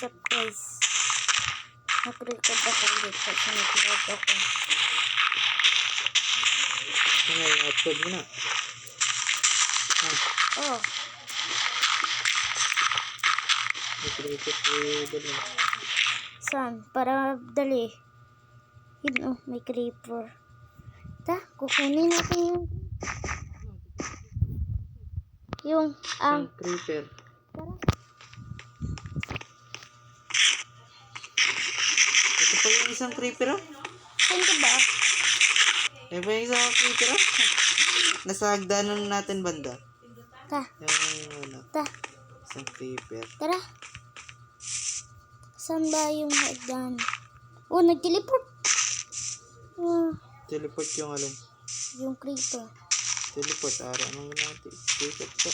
What's up guys? Nag-record ako ulit kasi nag-record ako. Ano yung upload mo na? Oh. Nag-record ko dali. Saan? Para dali. Yun may creeper. Kukunin natin yung Isang creeper. Tara. Ito pa yung isang creeper ah. Saan ka ba? Ito pa yung isang creeper ah. Nasa hagdanan natin banda. Yung isang creeper. Tara. Saan ba yung hagdan? Oh, nag-teleport. Teleport yung alin. Yung creeper. Teleport. Anong natin? Teleport ka.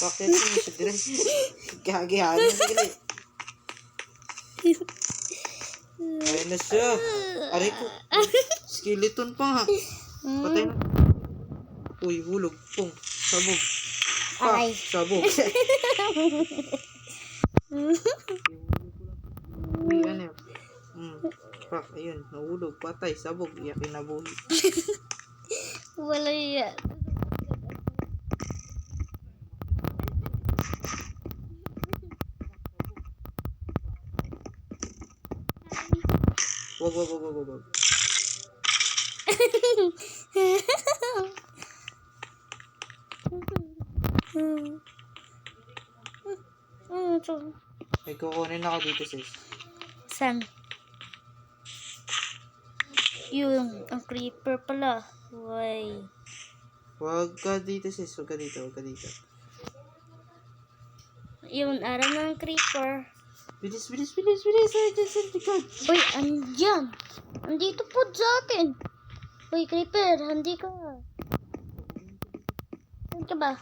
Bakit yun siya dire? Kagihan mo sige. Ayun na siya. Aray ko. Skeleton pa ha. Patay na. Uy, hulog. Pong. Sabog. Aray. Sabog. Uy, ano yun? Pak, ayun. Nahulog. Patay. Sabog. Iyakin na buhi. Wala yan. Wag. May kukunin ako dito sis. Saan? Yung, ang creeper pala. Way. Wag ka dito sis. Wag ka dito. Yun, araw ng creeper. Bilis. Ay, dyan sa likod. Uy, andyan. Andito po sa akin. Uy, creeper, handi ka. Saan ka ba?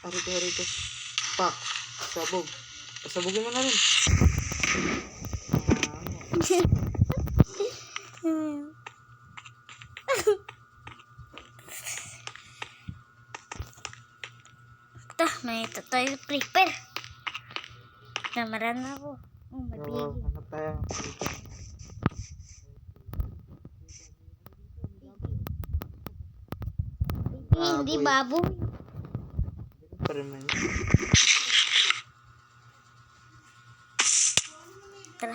Arito. Pak. Sabog. Pasabogin mo na rin. May tayo creeper. Namaran ako. Oh, mabigil. Hanap tayo. Hindi baboy. Permen. Tara,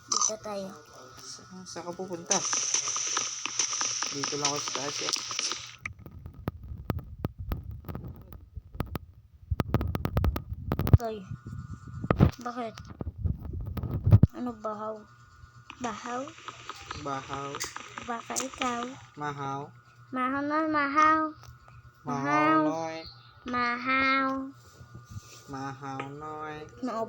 dito tayo. Saan ka pupunta? Dito lang ako sa taas eh. Toy. Bakit? Ano bahaw? Bahaw? Baka ikaw. Mahaw. Mahaw na mahaw. Mahaw noy. Mahaw. Mahaw noy. Noo